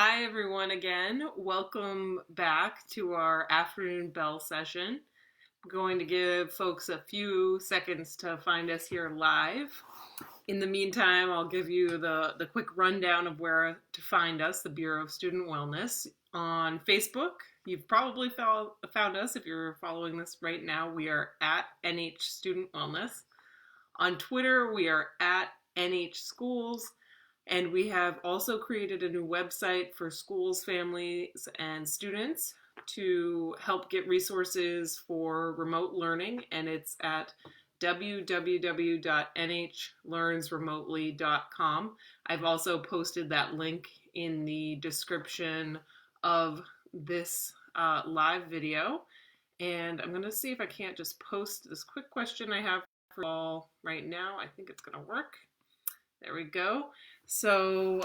Hi, everyone, again. Welcome back to our afternoon bell session. I'm going to give folks a few seconds to find us here live. In the meantime, I'll give you the quick rundown of where to find us, the Bureau of Student Wellness. On Facebook, you've probably found us if you're following this right now. We are at NH Student Wellness. On Twitter, we are at NH Schools. And we have also created a new website for schools, families, and students to help get resources for remote learning. And it's at www.nhlearnsremotely.com. I've also posted that link in the description of this live video. And I'm going to see if I can't just post this quick question I have for all right now. I think it's going to work. There we go. So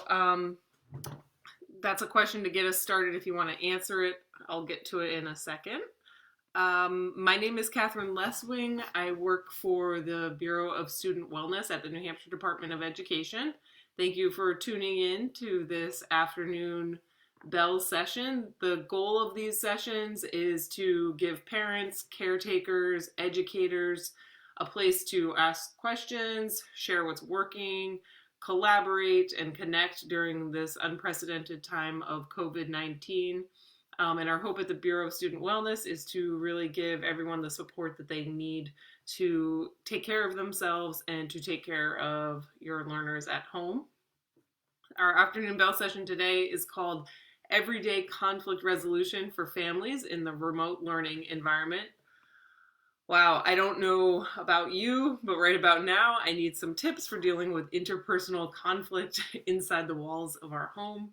that's a question to get us started if you want to answer it. I'll get to it in a second. My name is Catherine Leswing. I work for the Bureau of Student Wellness at the New Hampshire Department of Education. Thank you for tuning in to this afternoon bell session. The goal of these sessions is to give parents, caretakers, educators a place to ask questions, share what's working, collaborate, and connect during this unprecedented time of COVID-19. And our hope at the Bureau of Student Wellness is to really give everyone the support that they need to take care of themselves and to take care of your learners at home. Our afternoon bell session today is called Everyday Conflict Resolution for Families in the Remote Learning Environment. Wow, I don't know about you, but right about now, I need some tips for dealing with interpersonal conflict inside the walls of our home.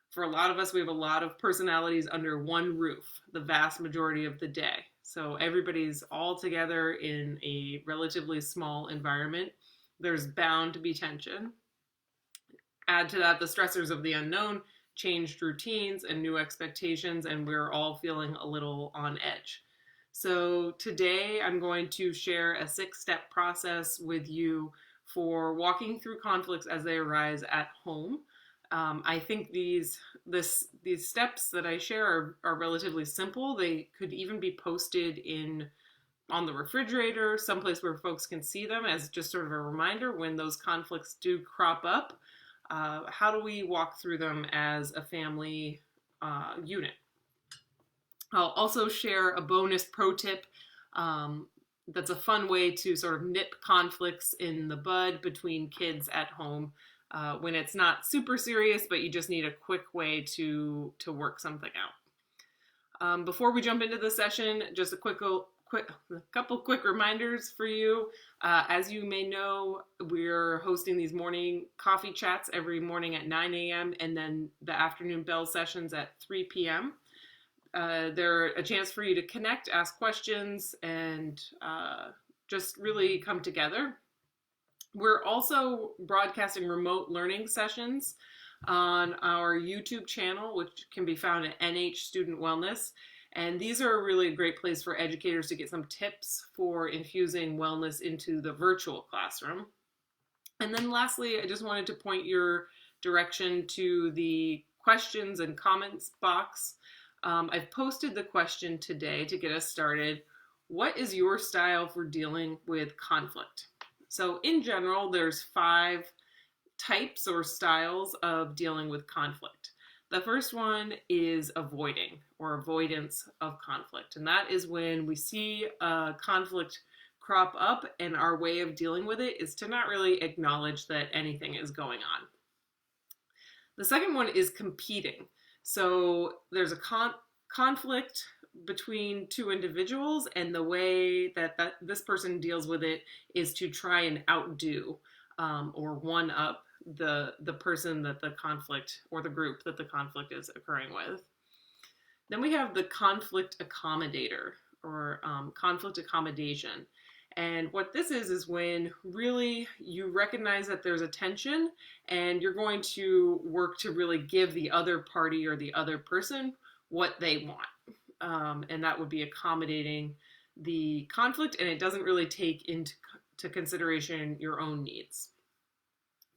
For a lot of us, we have a lot of personalities under one roof, the vast majority of the day. So everybody's all together in a relatively small environment. There's bound to be tension. Add to that the stressors of the unknown, changed routines, and new expectations, and we're all feeling a little on edge. So today I'm going to share a 6-step process with you for walking through conflicts as they arise at home. I think these steps that I share are relatively simple. They could even be posted on the refrigerator, someplace where folks can see them as just sort of a reminder when those conflicts do crop up. How do we walk through them as a family unit? I'll also share a bonus pro tip that's a fun way to sort of nip conflicts in the bud between kids at home when it's not super serious, but you just need a quick way to work something out. Before we jump into the session, just a couple quick reminders for you. As you may know, we're hosting these morning coffee chats every morning at 9 a.m. and then the afternoon bell sessions at 3 p.m. They're a chance for you to connect, ask questions, and just really come together. We're also broadcasting remote learning sessions on our YouTube channel, which can be found at NH Student Wellness. And these are a really great place for educators to get some tips for infusing wellness into the virtual classroom. And then lastly, I just wanted to point your direction to the questions and comments box. I've posted the question today to get us started. What is your style for dealing with conflict? So in general, there's 5 types or styles of dealing with conflict. The first one is avoiding or avoidance of conflict. And that is when we see a conflict crop up and our way of dealing with it is to not really acknowledge that anything is going on. The second one is competing. So there's a conflict between 2 individuals, and the way that this person deals with it is to try and outdo or one-up the person that the conflict or the group that the conflict is occurring with. Then we have the conflict accommodator or conflict accommodation. And what this is when really you recognize that there's a tension and you're going to work to really give the other party or the other person what they want. And that would be accommodating the conflict, and it doesn't really take into consideration your own needs.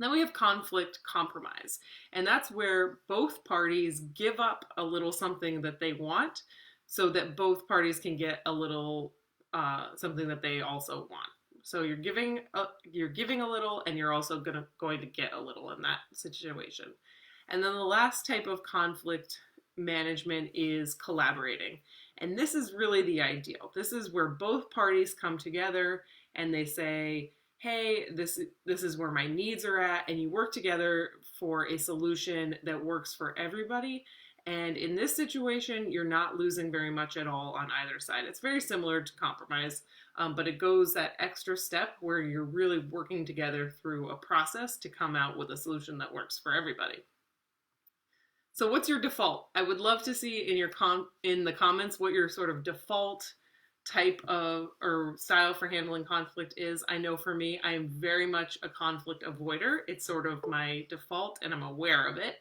Then we have conflict compromise, and that's where both parties give up a little something that they want so that both parties can get a little something that they also want. So you're giving a little, and you're also going to get a little in that situation. And then the last type of conflict management is collaborating. And this is really the ideal. This is where both parties come together and they say, hey, this is where my needs are at, and you work together for a solution that works for everybody. And in this situation, you're not losing very much at all on either side. It's very similar to compromise, but it goes that extra step where you're really working together through a process to come out with a solution that works for everybody. So what's your default? I would love to see in the comments what your sort of default type of or style for handling conflict is. I know for me, I am very much a conflict avoider. It's sort of my default, and I'm aware of it.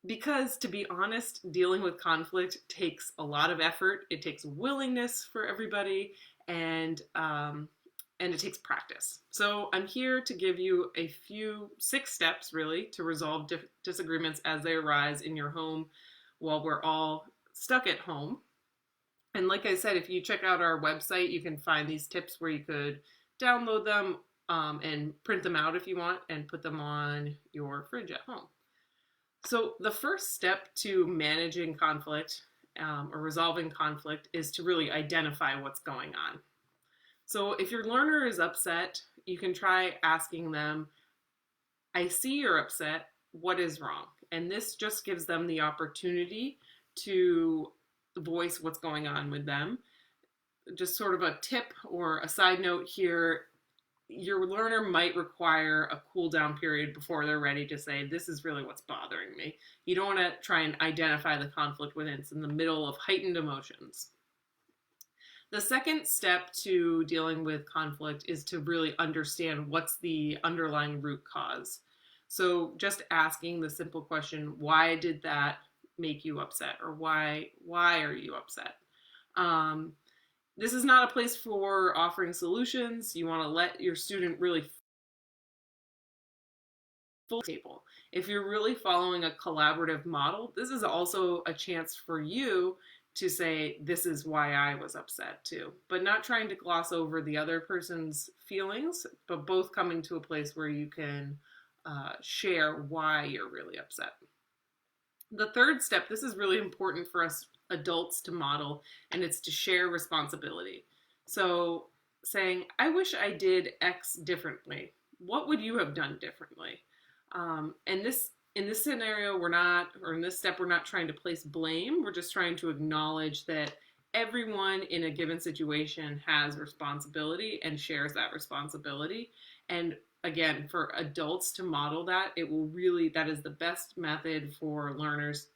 Because to be honest, dealing with conflict takes a lot of effort. It takes willingness for everybody, and it takes practice. So I'm here to give you 6 steps really to resolve disagreements as they arise in your home while we're all stuck at home. And like I said, if you check out our website, you can find these tips where you could download them and print them out if you want and put them on your fridge at home. So the first step to managing conflict or resolving conflict is to really identify what's going on. So if your learner is upset, you can try asking them, I see you're upset, what is wrong? And this just gives them the opportunity to voice what's going on with them. Just sort of a tip or a side note here, your learner might require a cool down period before they're ready to say, this is really what's bothering me. You don't want to try and identify the conflict when it's in the middle of heightened emotions. The second step to dealing with conflict is to really understand what's the underlying root cause. So just asking the simple question, why did that make you upset? Or why are you upset? This is not a place for offering solutions. You want to let your student really full table. If you're really following a collaborative model, this is also a chance for you to say, this is why I was upset too, but not trying to gloss over the other person's feelings, but both coming to a place where you can share why you're really upset. The third step, this is really important for us adults to model, and it's to share responsibility. So saying, I wish I did X differently. What would you have done differently? In this scenario, in this step, we're not trying to place blame. We're just trying to acknowledge that everyone in a given situation has responsibility and shares that responsibility. And again, for adults to model that, that is the best method for learners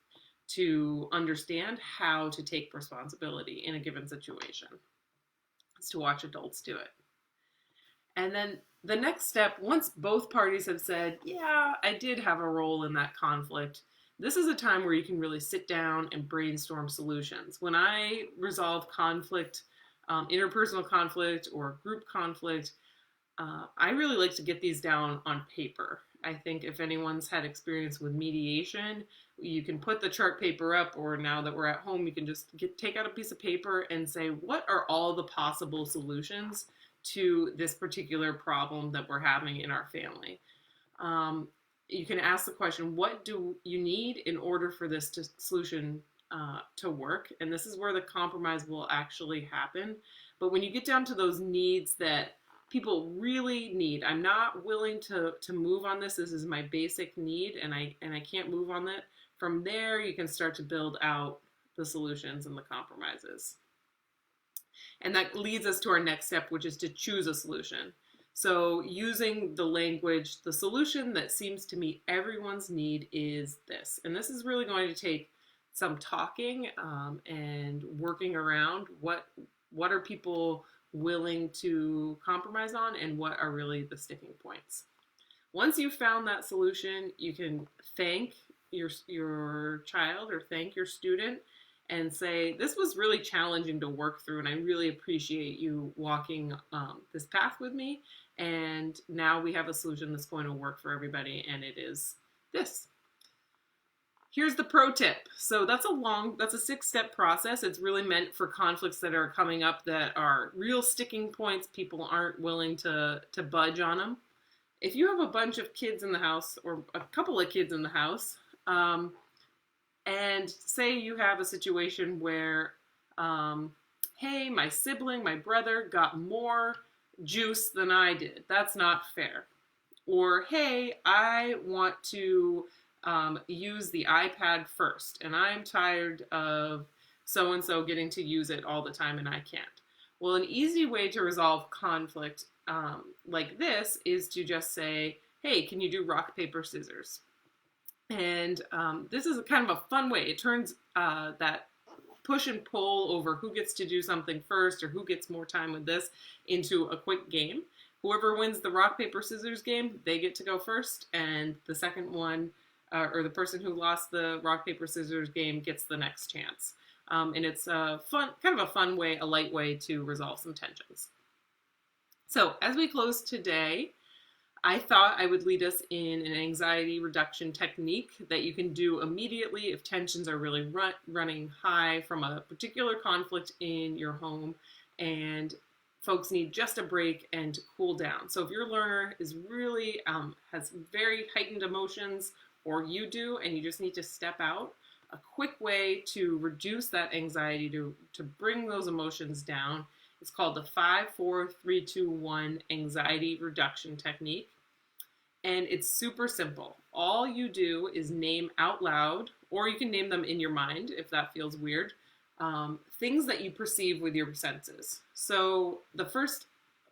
to understand how to take responsibility in a given situation. It's to watch adults do it. And then the next step, once both parties have said, yeah, I did have a role in that conflict, this is a time where you can really sit down and brainstorm solutions. When I resolve conflict, interpersonal conflict or group conflict, I really like to get these down on paper. I think if anyone's had experience with mediation, you can put the chart paper up, or now that we're at home, you can just take out a piece of paper and say, what are all the possible solutions to this particular problem that we're having in our family? You can ask the question, what do you need in order for this solution to work? And this is where the compromise will actually happen. But when you get down to those needs that people really need, I'm not willing to move on this. This is my basic need, and I can't move on that. From there, you can start to build out the solutions and the compromises. And that leads us to our next step, which is to choose a solution. So using the language, the solution that seems to meet everyone's need is this. And this is really going to take some talking and working around what are people willing to compromise on and what are really the sticking points. Once you've found that solution, you can thank your child or thank your student and say, this was really challenging to work through, and I really appreciate you walking this path with me. And now we have a solution that's going to work for everybody, and it is this. Here's the pro tip. So that's a 6-step process. It's really meant for conflicts that are coming up that are real sticking points. People aren't willing to budge on them. If you have a bunch of kids in the house, or a couple of kids in the house, and say you have a situation where, hey, my sibling, my brother got more juice than I did. That's not fair. Or, hey, I want to use the iPad first, and I'm tired of so-and-so getting to use it all the time and I can't. Well, an easy way to resolve conflict like this is to just say, hey, can you do rock, paper, scissors? And this is kind of a fun way. It turns that push and pull over who gets to do something first or who gets more time with this into a quick game. Whoever wins the rock, paper, scissors game, they get to go first, and the second one, or the person who lost the rock, paper, scissors game gets the next chance. And it's a kind of a fun way, a light way to resolve some tensions. So as we close today, I thought I would lead us in an anxiety reduction technique that you can do immediately if tensions are really running high from a particular conflict in your home and folks need just a break and to cool down. So if your learner is really has very heightened emotions, or you do, and you just need to step out, a quick way to reduce that anxiety, to bring those emotions down, is called the 5-4-3-2-1 anxiety reduction technique. And it's super simple. All you do is name out loud, or you can name them in your mind if that feels weird, things that you perceive with your senses. So the first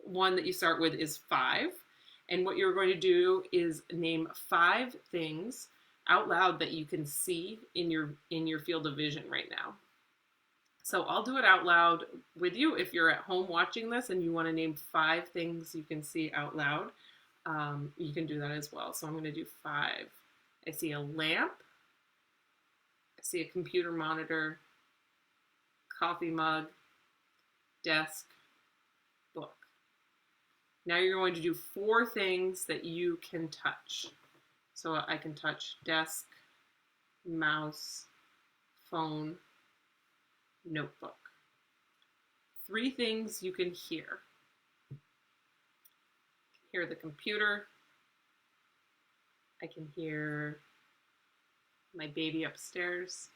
one that you start with is 5. And what you're going to do is name 5 things out loud that you can see in your field of vision right now. So I'll do it out loud with you. If you're at home watching this and you want to name 5 things you can see out loud, you can do that as well. So I'm going to do 5. I see a lamp. I see a computer monitor, coffee mug, desk, book. Now you're going to do 4 things that you can touch. So I can touch desk, mouse, phone, notebook. 3 things you can hear. I can hear the computer. I can hear my baby upstairs.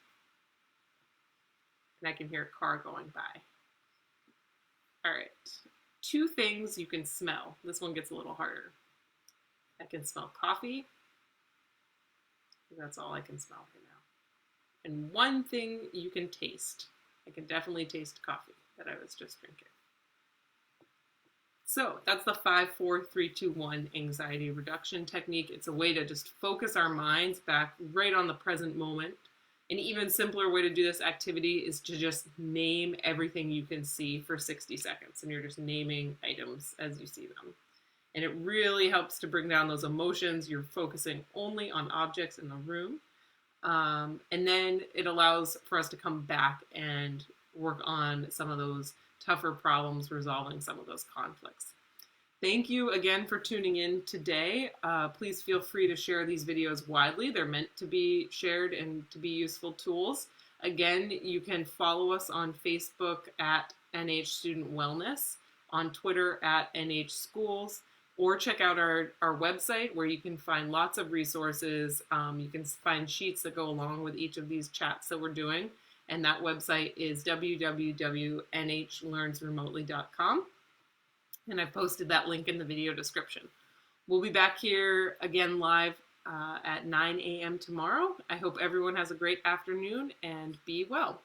And I can hear a car going by. All right. 2 things you can smell. This one gets a little harder. I can smell coffee. That's all I can smell right now. And 1 thing you can taste. I can definitely taste coffee that I was just drinking. So that's the 5-4-3-2-1 anxiety reduction technique. It's a way to just focus our minds back right on the present moment. An even simpler way to do this activity is to just name everything you can see for 60 seconds. And you're just naming items as you see them. And it really helps to bring down those emotions. You're focusing only on objects in the room. And then it allows for us to come back and work on some of those tougher problems, resolving some of those conflicts. Thank you again for tuning in today. Please feel free to share these videos widely. They're meant to be shared and to be useful tools. Again, you can follow us on Facebook at NH Student Wellness, on Twitter at NH Schools, or check out our website where you can find lots of resources. You can find sheets that go along with each of these chats that we're doing. And that website is www.nhlearnsremotely.com. And I've posted that link in the video description. We'll be back here again live at 9 a.m. tomorrow. I hope everyone has a great afternoon and be well.